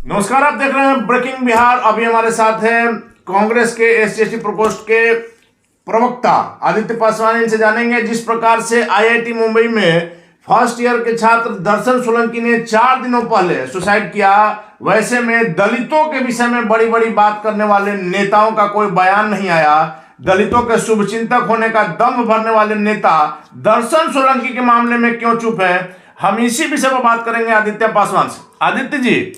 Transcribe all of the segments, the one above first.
नमस्कार, आप देख रहे हैं ब्रेकिंग बिहार। अभी हमारे साथ हैं कांग्रेस के SC/ST प्रकोष्ठ के प्रवक्ता आदित्य पासवान। इनसे जानेंगे जिस प्रकार से IIT मुंबई में फर्स्ट ईयर के छात्र दर्शन सोलंकी ने 4 दिनों पहले सुसाइड किया, वैसे में दलितों के विषय में बड़ी बड़ी बात करने वाले नेताओं का कोई बयान नहीं आया। दलितों के शुभचिंतक होने का दम भरने वाले नेता दर्शन सोलंकी के मामले में क्यों चुप है, हम इसी विषय पर बात करेंगे आदित्य पासवान से। आदित्य जी,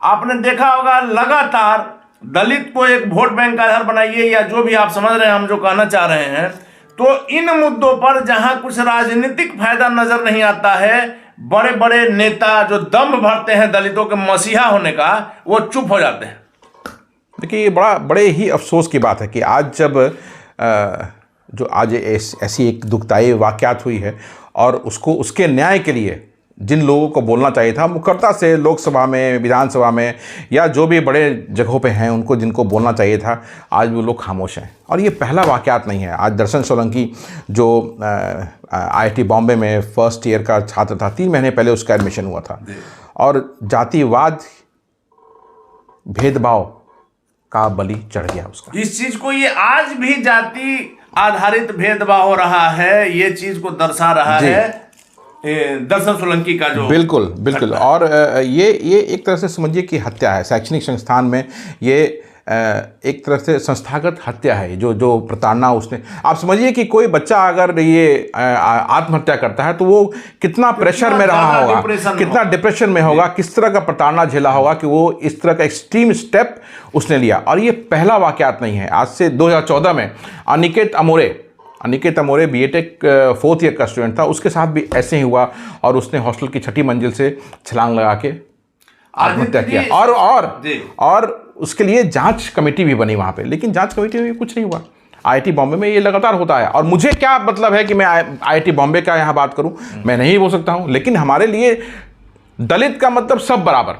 आपने देखा होगा लगातार दलित को एक वोट बैंक का आधार बनाइए या जो भी आप समझ रहे हैं, हम जो कहना चाह रहे हैं, तो इन मुद्दों पर जहां कुछ राजनीतिक फायदा नजर नहीं आता है, बड़े बड़े नेता जो दम भरते हैं दलितों के मसीहा होने का, वो चुप हो जाते हैं। देखिए, ये बड़े ही अफसोस की बात है कि आज जब जो आज ऐसी एक दुखदायी वाक़यात हुई है और उसके न्याय के लिए जिन लोगों को बोलना चाहिए था मुकर्रता से लोकसभा में, विधानसभा में या जो भी बड़े जगहों पे हैं, उनको जिनको बोलना चाहिए था, आज वो लोग खामोश हैं। और ये पहला वाक़यात नहीं है। आज दर्शन सोलंकी जो IIT बॉम्बे में फर्स्ट ईयर का छात्र था, 3 महीने पहले उसका एडमिशन हुआ था और जातिवाद, भेदभाव का बलि चढ़ गया उसका। इस चीज को, ये आज भी जाति आधारित भेदभाव हो रहा है, ये चीज को दर्शा रहा है दर्शन सोलंकी का जो बिल्कुल। और ये एक तरह से समझिए कि हत्या है। शैक्षणिक संस्थान में ये एक तरह से संस्थागत हत्या है। जो प्रताड़ना उसने, आप समझिए कि कोई बच्चा अगर ये आत्महत्या करता है तो वो कितना प्रेशर में रहा होगा, कितना डिप्रेशन में होगा, किस तरह का प्रताड़ना झेला होगा कि वो इस तरह का एक्सट्रीम स्टेप उसने लिया। और ये पहला वाक़यात नहीं है। आज से 2014 में अनिकेत अमोरे BTech 4th ईयर का स्टूडेंट था, उसके साथ भी ऐसे ही हुआ और उसने हॉस्टल की 6ठी मंजिल से छलांग लगा के आत्महत्या किया। और उसके लिए जांच कमेटी भी बनी वहाँ पे, लेकिन जांच कमेटी में कुछ नहीं हुआ। IIT बॉम्बे में ये लगातार होता है। और मुझे क्या मतलब है कि मैं IIT बॉम्बे का यहाँ बात करूँ, मैं नहीं बोल सकता हूँ, लेकिन हमारे लिए दलित का मतलब सब बराबर,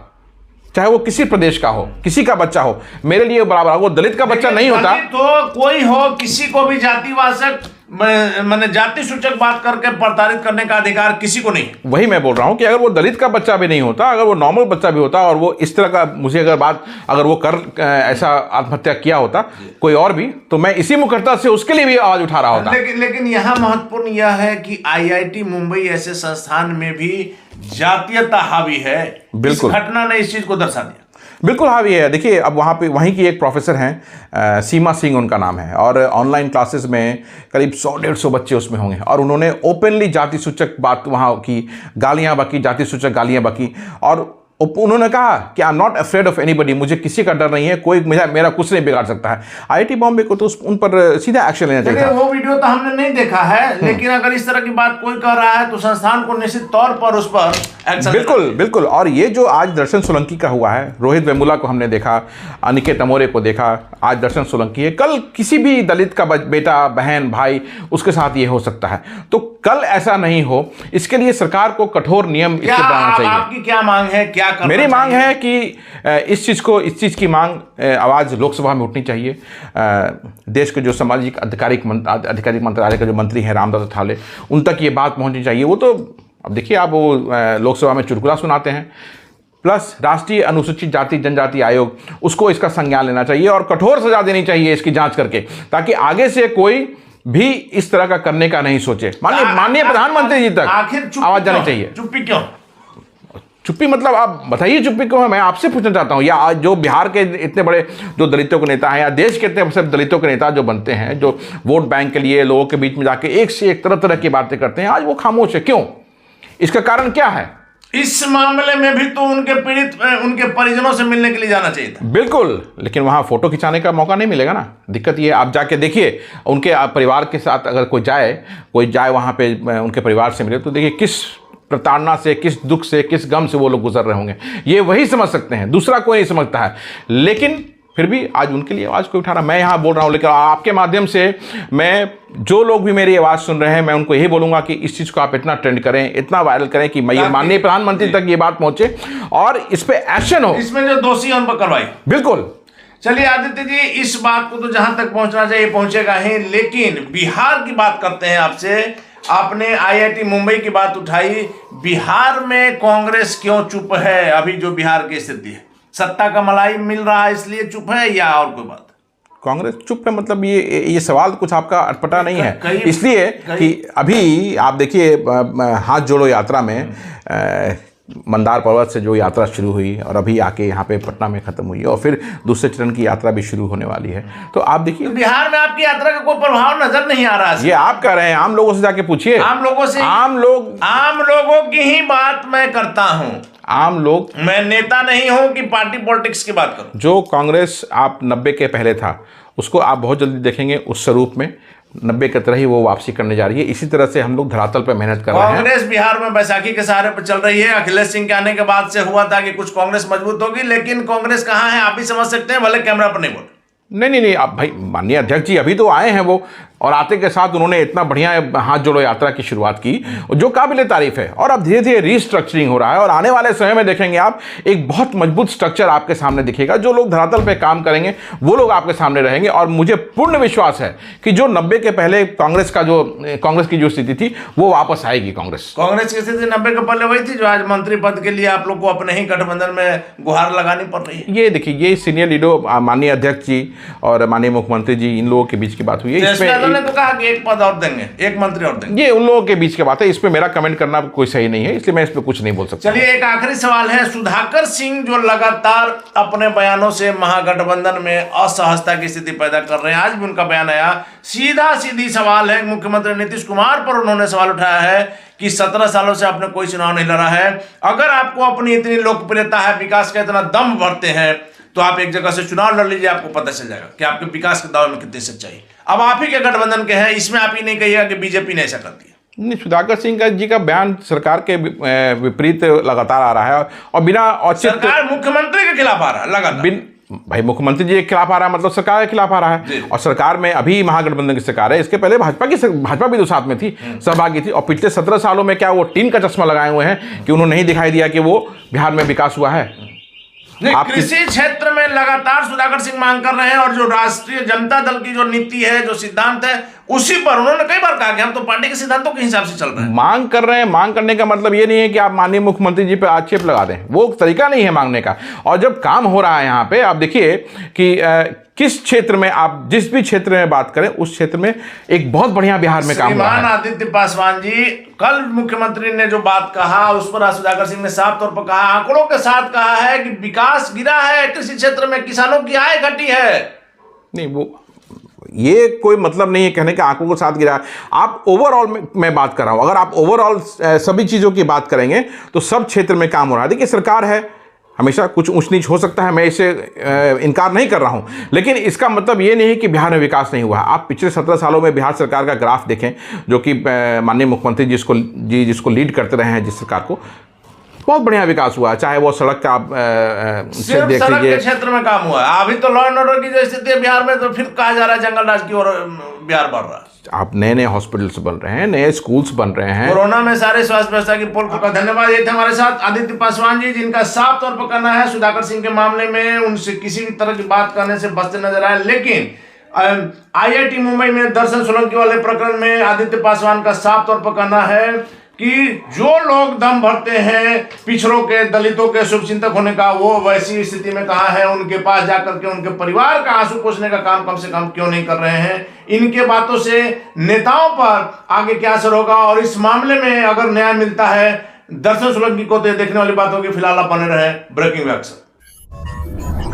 चाहे वो किसी प्रदेश का हो, किसी का बच्चा हो, मेरे लिए बराबर। वो दलित का बच्चा नहीं होता तो कोई हो, किसी को भी जातिवाचक मैंने जाति सूचक बात करके प्रताड़ित करने का अधिकार किसी को नहीं। वही मैं बोल रहा हूं कि अगर वो दलित का बच्चा भी नहीं होता, अगर वो नॉर्मल बच्चा भी होता और वो इस तरह का मुझे अगर वो ऐसा आत्महत्या किया होता कोई और भी, तो मैं इसी मुकर्रता से उसके लिए भी आवाज उठा रहा होता। लेकिन यहाँ महत्वपूर्ण यह है कि IIT मुंबई ऐसे संस्थान में भी जातीयता हावी है। बिल्कुल, इस घटना ने इस चीज को दर्शा दिया। बिल्कुल हावी है। देखिए, अब वहीं की एक प्रोफेसर हैं, सीमा सिंह उनका नाम है, और ऑनलाइन क्लासेस में करीब 100-150 बच्चे उसमें होंगे, और उन्होंने ओपनली जाति सूचक बात वहाँ की, गालियाँ बकी, जाति सूचक गालियाँ बकी, और उन्होंने कहा कि I am not afraid of anybody, मुझे किसी का डर नहीं है, कोई मेरा कुछ नहीं बिगाड़ सकता है। IIT बॉम्बे को तो उन पर सीधा एक्शन लेना चाहिए था। वो वीडियो तो हमने नहीं देखा है, लेकिन अगर इस तरह की बात कोई कर रहा है तो संस्थान को निश्चित तौर पर उस पर एक्शन। बिल्कुल। और ये जो आज दर्शन सोलंकी का हुआ है, रोहित वेमुला को हमने देखा, अनिकेत अमोरे को देखा, आज दर्शन सोलंकी है, कल किसी भी दलित का बेटा, बहन, भाई, उसके साथ ये हो सकता है। तो कल ऐसा नहीं हो, इसके लिए सरकार को कठोर नियम बनाना चाहिए। आपकी क्या मांग है, क्या करना मेरी मांग है कि इस चीज़ की मांग, आवाज़ लोकसभा में उठनी चाहिए। देश के जो सामाजिक आधिकारिक मंत्रालय के जो मंत्री हैं, रामदास अठावले, उन तक ये बात पहुंचनी चाहिए। वो तो अब देखिए, आप वो लोकसभा में चुटकुला सुनाते हैं, प्लस राष्ट्रीय अनुसूचित जाति जनजाति आयोग, उसको इसका संज्ञान लेना चाहिए और कठोर सजा देनी चाहिए इसकी जांच करके, ताकि आगे से कोई भी इस तरह का करने का नहीं सोचे। माननीय प्रधानमंत्री जी तक आवाज जानी चाहिए। चुप्पी क्यों? चुप्पी मतलब आप बताइए, चुप्पी क्यों है? मैं आपसे पूछना चाहता हूँ, या जो बिहार के इतने बड़े जो दलितों के नेता हैं, या देश के इतने सब दलितों के नेता जो बनते हैं, जो वोट बैंक के लिए लोगों के बीच में जाके एक से एक तरह की बातें करते हैं, आज वो खामोश है, क्यों? इसका कारण क्या है? इस मामले में भी तो उनके पीड़ित, उनके परिजनों से मिलने के लिए जाना चाहिए था। बिल्कुल, लेकिन वहां फोटो खिंचाने का मौका नहीं मिलेगा ना। दिक्कत ये है, आप जाके देखिए, उनके परिवार के साथ अगर कोई जाए वहां पे, उनके परिवार से मिले, तो देखिए किस प्रताड़ना से, किस दुख से, किस गम से वो लोग गुजर रहे होंगे। ये वही समझ सकते हैं, दूसरा कोई नहीं समझता है। लेकिन फिर भी आज उनके लिए आवाज़ कोई उठा रहा, मैं यहाँ बोल रहा हूँ। लेकिन आपके माध्यम से मैं, जो लोग भी मेरी आवाज़ सुन रहे हैं, मैं उनको यही बोलूँगा कि इस चीज़ को आप इतना ट्रेंड करें, इतना वायरल करें कि माननीय प्रधानमंत्री तक ये बात पहुँचे और इस पर एक्शन हो। इसमें जो दोषी है उन पर कार्रवाई। बिल्कुल। चलिए आदित्य जी, इस बात को तो जहां तक पहुंचना चाहिए पहुंचेगा ही, लेकिन बिहार की बात करते हैं आपसे। आपने आईआईटी मुंबई की बात उठाई। बिहार में कांग्रेस क्यों चुप है? अभी जो बिहार की स्थिति है, सत्ता का मलाई मिल रहा है इसलिए चुप है या और कोई बात? कांग्रेस चुप है मतलब ये सवाल कुछ आपका अटपटा नहीं है, इसलिए कि अभी आप देखिए हाथ जोड़ो यात्रा में मंदार पर्वत से जो यात्रा शुरू हुई और अभी आके यहाँ पे पटना में खत्म हुई और फिर दूसरे चरण की यात्रा भी शुरू होने वाली है। तो आप देखिए बिहार में आपकी यात्रा का कोई प्रभाव नजर नहीं आ रहा है। ये आप कह रहे हैं, आम लोगों से जाके पूछिए। आम लोगों की ही बात मैं करता हूँ। आम लोग, मैं नेता नहीं हूं कि पार्टी पॉलिटिक्स की बात करूं। जो कांग्रेस आप 90 के पहले था उसको आप बहुत जल्दी देखेंगे उस स्वरूप में 90 की तरह ही वो वापसी करने जा रही है। इसी तरह से हम लोग धरातल पर मेहनत कर रहे हैं। कांग्रेस बिहार में बैसाखी के सहारे पर चल रही है। अखिलेश सिंह के आने के बाद से हुआ था कि कुछ कांग्रेस मजबूत होगी, लेकिन कांग्रेस कहां है आप भी समझ सकते हैं, भले कैमरा पर नहीं बोल। नहीं, आप भाई माननीय अध्यक्ष जी अभी तो आए हैं वो, और आते के साथ उन्होंने इतना बढ़िया हाथ जोड़ो यात्रा की शुरुआत की जो काबिल तारीफ है। और अब धीरे धीरे रीस्ट्रक्चरिंग हो रहा है और आने वाले समय में देखेंगे आप एक बहुत मजबूत स्ट्रक्चर आपके सामने दिखेगा। जो लोग धरातल पे काम करेंगे वो लोग आपके सामने रहेंगे और मुझे पूर्ण विश्वास है कि जो 90 के पहले कांग्रेस की जो स्थिति थी वो वापस आएगी। कांग्रेस की स्थिति 90 के पहले वही थी जो आज मंत्री पद के लिए आप लोग को अपने ही गठबंधन में गुहार लगानी पड़ रही है। ये देखिए, ये सीनियर लीडर माननीय अध्यक्ष जी और माननीय मुख्यमंत्री जी, इन लोगों के बीच की बात हुई है। इसमें तो कहा कि एक पद और देंगे, एक मंत्री और देंगे। ये उन लोगों के बीच की बात है, इस पे मेरा कमेंट करना कोई सही नहीं है, इसलिए मैं इस पे कुछ नहीं बोल सकता। चलिए एक आखिरी सवाल है। सुधाकर सिंह जो लगातार अपने बयानों से महागठबंधन में असहजता की स्थिति पैदा कर रहे हैं, आज भी उनका बयान आया। सीधी सवाल है, मुख्यमंत्री नीतीश कुमार पर उन्होंने सवाल उठाया है कि 17 सालों से आपने कोई चुनाव नहीं लड़ा है, अगर आपको अपनी इतनी लोकप्रियता है, विकास का इतना दम भरते हैं, तो आप एक जगह से चुनाव लड़ लीजिए, आपको पता चल जाएगा कि आपके विकास के दावे में कितनी सच्चाई। अब आप ही के गठबंधन के हैं, इसमें आप ही नहीं कहिएगा कि बीजेपी ने ऐसा कर दिया। नहीं, सुधाकर सिंह जी का बयान सरकार के विपरीत लगातार आ रहा है और बिना औचित्य, सरकार मुख्यमंत्री के खिलाफ आ रहा है लगातार। भाई मुख्यमंत्री जी के खिलाफ आ रहा है मतलब सरकार के खिलाफ आ रहा है। और सरकार में अभी महागठबंधन की सरकार है, इसके पहले भाजपा भी तो साथ में थी, सहभागी थी। और पिछले 17 सालों में क्या वो टीम का चश्मा लगाए हुए हैं कि उन्होंने नहीं दिखाई दिया कि वो बिहार में विकास हुआ है? कृषि क्षेत्र में लगातार सुधाकर सिंह मांग कर रहे हैं और जो राष्ट्रीय जनता दल की जो नीति है, जो सिद्धांत है, उसी पर उन्होंने कई बार कहा कि हम तो पार्टी के सिद्धांतों के हिसाब से चल रहे हैं। मांग कर रहे हैं, मांग करने का मतलब ये नहीं है कि आप माननीय मुख्यमंत्री जी पे आक्षेप लगा दें, वो तरीका नहीं है मांगने का। और जब काम हो रहा है यहाँ पे, आप देखिए कि किस क्षेत्र में आप जिस भी क्षेत्र में बात करें उस क्षेत्र में एक बहुत बढ़िया बिहार में काम हो रहा है। आदित्य पासवान जी, कल मुख्यमंत्री ने जो बात कहा उस पर सुधाकर सिंह ने साफ तौर पर कहा, आंकड़ों के साथ कहा है कि विकास गिरा है कृषि क्षेत्र में, किसानों की आय घटी है। नहीं, वो ये कोई मतलब नहीं है कहने के आंकड़ों के साथ गिरा। आप ओवरऑल मैं बात कर रहा हूं, अगर आप ओवरऑल सभी चीजों की बात करेंगे तो सब क्षेत्र में काम हो रहा है। देखिए सरकार है, हमेशा कुछ ऊंच नीच हो सकता है, मैं इसे इनकार नहीं कर रहा हूं, लेकिन इसका मतलब ये नहीं है कि बिहार में विकास नहीं हुआ। आप पिछले 17 सालों में बिहार सरकार का ग्राफ देखें, जो कि माननीय मुख्यमंत्री जिसको लीड करते रहे हैं, जिस सरकार को, बहुत बढ़िया विकास हुआ है। चाहे वो सड़क का सिर्फ सड़क के क्षेत्र में काम हुआ है। अभी तो लॉ एंड ऑर्डर की जो स्थिति है बिहार में, तो फिर कहा जा रहा है जंगल राज की ओर बिहार बढ़ रहा है। आप नए हॉस्पिटल्स बन रहे हैं, नए स्कूल्स बन रहे हैं। कोरोना में सारे स्वास्थ्य व्यवस्था की पोल का धन्यवाद। ये थे हमारे साथ आदित्य पासवान जी, जिनका साफ तौर पर कहना है सुधाकर सिंह के मामले में उनसे किसी भी तरह की बात करने से बचते नजर आए। लेकिन आईआईटी मुंबई में दर्शन सोलंकी वाले प्रकरण में आदित्य पासवान का साफ तौर पर कहना है कि जो लोग दम भरते हैं पिछड़ों के, दलितों के शुभचिंतक होने का, वो वैसी स्थिति में कहा है उनके पास जाकर के उनके परिवार का आंसू पोंछने का काम कम से कम क्यों नहीं कर रहे हैं। इनके बातों से नेताओं पर आगे क्या असर होगा और इस मामले में अगर न्याय मिलता है दर्शन सोलंकी को तो देखने वाली बात होगी। फिलहाल आप बने रहे ब्रेकिंग एक्शन।